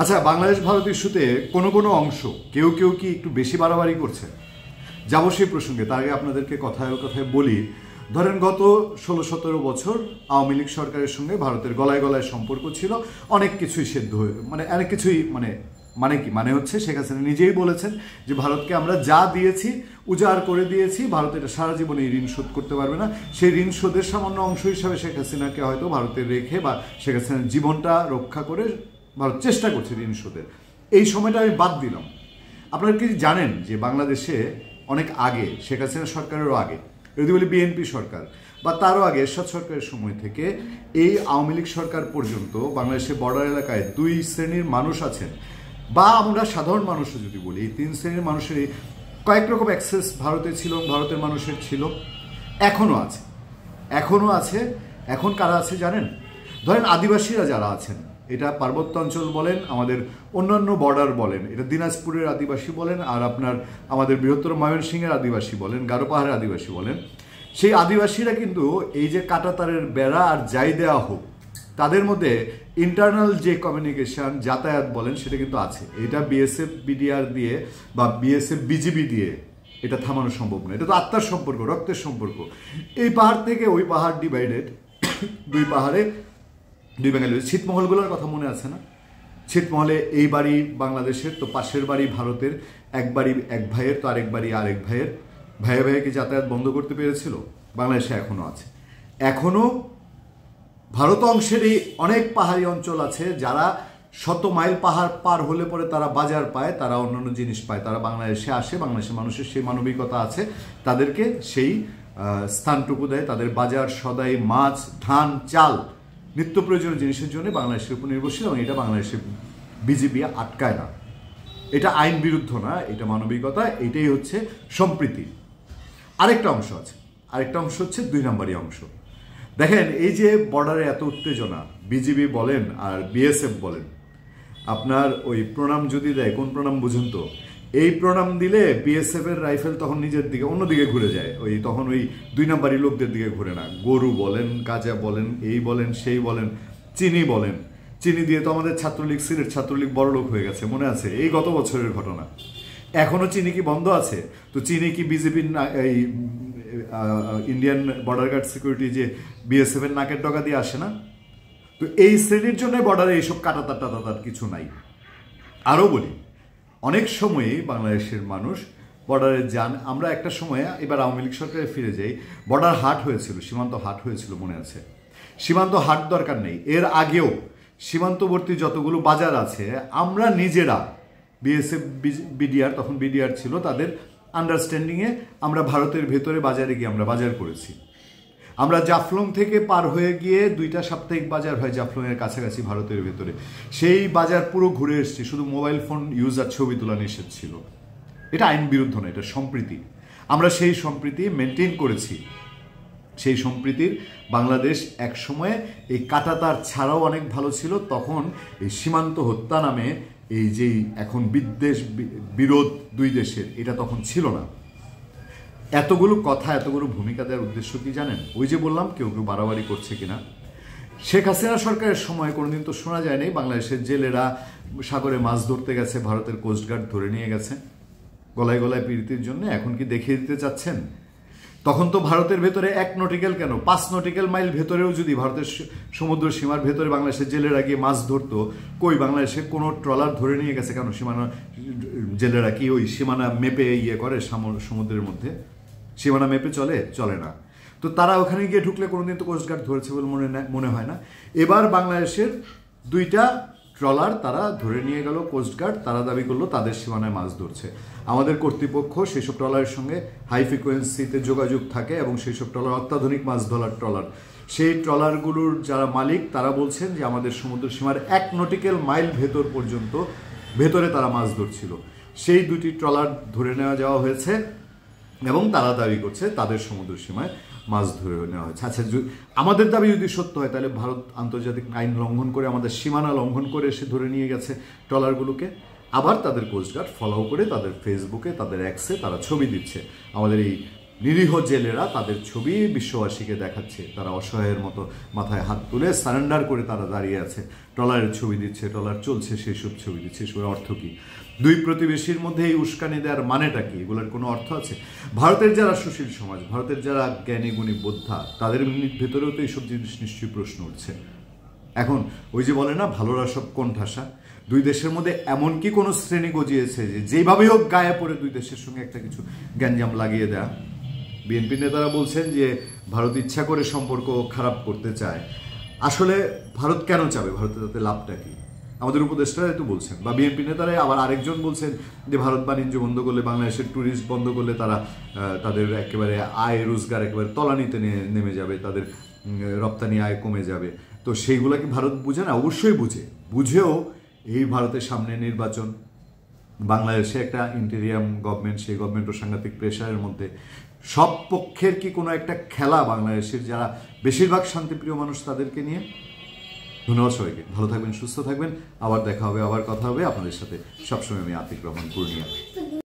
আচ্ছা, বাংলাদেশ ভারত ইস্যুতে কোনো কোনো অংশ কেউ কেউ কি একটু বেশি বাড়াবাড়ি করছে? যাবো সেই প্রসঙ্গে। তার আগে আপনাদেরকে কথায় কথায় বলি, ধরেন গত 16-17 বছর আওয়ামী লীগ সরকারের সঙ্গে ভারতের গলায় গলায় সম্পর্ক ছিল, অনেক কিছুই সেদ্ধ হয়ে অনেক কিছুই মানে হচ্ছে শেখ হাসিনা নিজেই বলেছেন যে ভারতকে আমরা যা দিয়েছি উজাড় করে দিয়েছি, ভারত এটা সারা জীবনে এই ঋণ শোধ করতে পারবে না। সেই ঋণ শোধের সামান্য অংশ হিসাবে শেখ হাসিনাকে হয়তো ভারতে রেখে বা শেখ হাসিনার জীবনটা রক্ষা করে ভারত চেষ্টা করছে ঋণ শোধের। এই সময়টা আমি বাদ দিলাম। আপনারা কি জানেন যে বাংলাদেশে অনেক আগে, শেখ হাসিনা সরকারেরও আগে, যদি বলি বিএনপি সরকার বা তারও আগে এরশাদ সরকারের সময় থেকে এই আওয়ামী লীগ সরকার পর্যন্ত বাংলাদেশের বর্ডার এলাকায় দুই শ্রেণীর মানুষ আছেন, বা আমরা সাধারণ মানুষও যদি বলি, এই তিন শ্রেণীর মানুষেরই কয়েক রকম অ্যাক্সেস ভারতে ছিল, ভারতের মানুষের ছিল, এখনও আছে। এখন কারা আছে জানেন? ধরেন আদিবাসীরা যারা আছেন, এটা পার্বত্য অঞ্চল বলেন, আমাদের অন্যান্য বর্ডার বলেন, এটা দিনাজপুরের আদিবাসী বলেন, আর আপনার আমাদের বৃহত্তর ময়মনসিংহের আদিবাসী বলেন, গারো পাহাড়ের আদিবাসী বলেন, সেই আদিবাসীরা কিন্তু এই যে কাঁটাতারের বেড়া আর যাই দেওয়া হোক, তাদের মধ্যে ইন্টারনাল যে কমিউনিকেশন যাতায়াত বলেন সেটা কিন্তু আছে। এটা বিএসএফ বিডিআর দিয়ে বা বিএসএফ বিজিবি দিয়ে এটা থামানো সম্ভব নয়। এটা তো আত্মার সম্পর্ক, রক্তের সম্পর্ক। এই পাহাড় থেকে ওই পাহাড় ডিভাইডেড, দুই পাহাড়ে দুই বাঙালি। ছিটমহলগুলোর কথা মনে আছে না? ছিটমহলে এই বাড়ি বাংলাদেশের, তো পাশের বাড়ি ভারতের, এক বাড়ি এক ভাইয়ের, তো আরেক বাড়ি আরেক ভাইয়ের। ভাইয়ে ভাইয়ে কি যাতায়াত বন্ধ করতে পেরেছিল? বাংলাদেশে এখনও আছে। এখনও ভারত অংশেরই অনেক পাহাড়ি অঞ্চল আছে যারা 100 মাইল পাহাড় পার হলে পরে তারা বাজার পায়, তারা অন্যান্য জিনিস পায়, তারা বাংলাদেশে আসে, বাংলাদেশের মানুষের সেই মানবিকতা আছে, তাদেরকে সেই স্থানটুকু দেয়, তাদের বাজার সদাই, মাছ, ধান, চাল, নিত্য প্রয়োজনীয় জিনিসের জন্য বাংলাদেশের উপর নির্ভরশীল, এবং এটা বাংলাদেশের বিজিবি আটকায় না। এটা আইন বিরুদ্ধ না, এটা মানবিকতা, এটাই হচ্ছে সম্প্রীতি। আরেকটা অংশ আছে, আরেকটা অংশ হচ্ছে 2 নম্বরই অংশ। দেখেন, এই যে বর্ডারে এত উত্তেজনা, বিজিবি বলেন আর বিএসএফ বলেন, আপনার ওই প্রণাম যদি দেয়, কোন প্রণাম বুঝুন তো? এই প্রণাম দিলে বিএসএফ এর রাইফেল তখন নিজের দিকে, অন্যদিকে ঘুরে যায়, তখন ওই 2 নম্বরই লোকদের দিকে ঘুরে না। গরু বলেন, গাজা বলেন, এই বলেন, সেই বলেন, চিনি বলেন, চিনি দিয়ে তো আমাদের ছাত্রলীগ, সিলেট ছাত্রলীগ বড়লোক হয়ে গেছে, মনে আছে? এই গত বছরের ঘটনা। এখনো চিনি কি বন্ধ আছে? তো চিনি কি বিজেপির এই ইন্ডিয়ান বর্ডার গার্ড সিকিউরিটি যে বিএসএফ এর নাকের ডগা দিয়ে আসে না? তো এই শ্রেণীর জন্য বর্ডারে এইসব কাটাতার টাটাতার কিছু নাই। আরও বলি, অনেক সময়ই বাংলাদেশের মানুষ বর্ডারে যান। আমরা একটা সময়ে, এবার আওয়ামী লীগ সরকারে ফিরে যাই, বর্ডার হাট হয়েছিল, সীমান্ত হাট হয়েছিল, মনে আছে? সীমান্ত হাট দরকার নেই, এর আগেও সীমান্তবর্তী যতগুলো বাজার আছে আমরা নিজেরা, বিএসএফ বিডিআর, তখন বিডিআর ছিল, তাদের আন্ডারস্ট্যান্ডিংয়ে আমরা ভারতের ভেতরে বাজারে গিয়ে আমরা বাজার করেছি। আমরা জাফলং থেকে পার হয়ে গিয়ে 2টা সাপ্তাহিক বাজার হয় জাফলংয়ের কাছাকাছি ভারতের ভেতরে, সেই বাজার পুরো ঘুরে এসেছি, শুধু মোবাইল ফোন ইউজ আর ছবি তোলা নিষেধ ছিল। এটা আইন বিরুদ্ধ না, এটা সম্প্রীতি। আমরা সেই সম্প্রীতি মেনটেন করেছি। সেই সম্প্রীতির বাংলাদেশ এক সময়ে এই কাঁটাতার ছাড়াও অনেক ভালো ছিল। তখন এই সীমান্ত হত্যা নামে এই যে এখন বিদ্বেষ বিরোধ দুই দেশের, এটা তখন ছিল না। এতগুলো কথা, এতগুলো ভূমিকা দেওয়ার উদ্দেশ্য কি জানেন? ওই যে বললাম কেউ কেউ বাড়াবাড়ি করছে কিনা। শেখ হাসিনা সরকারের সময় কোনোদিন তো শোনা যায়নি বাংলাদেশের জেলেরা সাগরে মাছ ধরতে গেছে, ভারতের কোস্টগার্ড ধরে নিয়ে গেছে গলায় গলায় পীড়িতের জন্য। এখন কি দেখিয়ে দিতে চাচ্ছেন? তখন তো ভারতের ভেতরে 1 নটিক্যাল কেন, 5 নটিক্যাল মাইল ভেতরেও যদি ভারতের সমুদ্র সীমার ভেতরে বাংলাদেশের জেলেরা গিয়ে মাছ ধরতো, কই বাংলাদেশে কোনো ট্রলার ধরে নিয়ে গেছে কেন? সীমানা জেলেরা কি ওই সীমানা মেপে করে সমুদ্রের মধ্যে? সীমানা মেপে চলে না। তো তারা ওখানে গিয়ে ঢুকলে কোনোদিন তো কোস্টগার্ড ধরেছে বলে মনে হয় না। এবার বাংলাদেশের 2টা ট্রলার তারা ধরে নিয়ে গেল কোস্টগার্ড, তারা দাবি করলো তাদের সীমানায় মাছ ধরছে। আমাদের কর্তৃপক্ষ সেই সব ট্রলারের সঙ্গে হাই ফ্রিকোয়েন্সিতে যোগাযোগ থাকে, এবং সেই সব ট্রলার অত্যাধুনিক মাছ ধরার ট্রলার। সেই ট্রলারগুলোর যারা মালিক তারা বলছেন যে আমাদের সমুদ্র সীমার 1 নটিক্যাল মাইল ভেতর পর্যন্ত ভেতরে তারা মাছ ধরছিল। সেই 2টি ট্রলার ধরে যাওয়া হয়েছে, এবং তারা দাবি করছে তাদের সমুদ্র সীমায় মাছ ধরে নেওয়া হয়েছে। আচ্ছা, আমাদের দাবি যদি সত্য হয়, তাহলে ভারত আন্তর্জাতিক আইন লঙ্ঘন করে, আমাদের সীমানা লঙ্ঘন করে এসে ধরে নিয়ে গেছে ট্রলারগুলোকে। আবার তাদের কোস্টগার্ড ফলো করে তাদের ফেসবুকে, তাদের অ্যাক্সে তারা ছবি দিচ্ছে আমাদের এই নিরীহ জেলেরা তাদের ছবি বিশ্ববাসীকে দেখাচ্ছে, তারা অসহায়ের মতো মাথায় হাত তুলে সারেন্ডার করে তারা দাঁড়িয়ে আছে, ট্রলারের ছবি দিচ্ছে, ট্রলার চলছে, সেই সব ছবি দিচ্ছে। এসবের অর্থ কী? দুই প্রতিবেশীর মধ্যে এই উস্কানি দেওয়ার মানেটা কি? এগুলোর কোনো অর্থ আছে? ভারতের যারা সুশীল সমাজ, ভারতের যারা জ্ঞানী গুণী বোদ্ধা, তাদের ভেতরেও তো এইসব জিনিস নিশ্চয়ই প্রশ্ন উঠছে। এখন ওই যে বলে না, ভালোরা সব কোণঠাসা। দুই দেশের মধ্যে এমন কি কোনো শ্রেণী গজিয়েছে যে যেভাবেই হোক গায়ে পড়ে দুই দেশের সঙ্গে একটা কিছু গ্যাঞ্জাম লাগিয়ে দেয়া? বিএনপি নেতারা বলছেন যে ভারত ইচ্ছা করে সম্পর্ক খারাপ করতে চায়। আসলে ভারত কেন চাবে? ভারতের তাতে লাভটা কি? আমাদের উপদেষ্টারা তো বলছেন, বা বিএনপি নেতারাই আবার আরেকজন বলছেন যে ভারত বাণিজ্য বন্ধ করলে, বাংলাদেশের ট্যুরিস্ট বন্ধ করলে তারা তাদের একেবারে আয় রোজগার একেবারে তলানিতে নেমে যাবে, তাদের রপ্তানি আয় কমে যাবে। তো সেইগুলা কি ভারত বুঝে না? অবশ্যই বুঝেও এই ভারতের সামনে নির্বাচন, বাংলাদেশে একটা ইন্টেরিয়াম গভর্নমেন্ট, সেই গভর্নমেন্টও সাংঘাতিক প্রেশারের মধ্যে। সব পক্ষের কি কোনো একটা খেলা বাংলাদেশের যারা বেশিরভাগ শান্তিপ্রিয় মানুষ তাদেরকে নিয়ে? ধন্যবাদ সবাইকে, ভালো থাকবেন, সুস্থ থাকবেন। আবার দেখা হবে, আবার কথা হবে আপনাদের সাথে। সবসময় আমি আতিক রহমান, পূর্ণিয়া।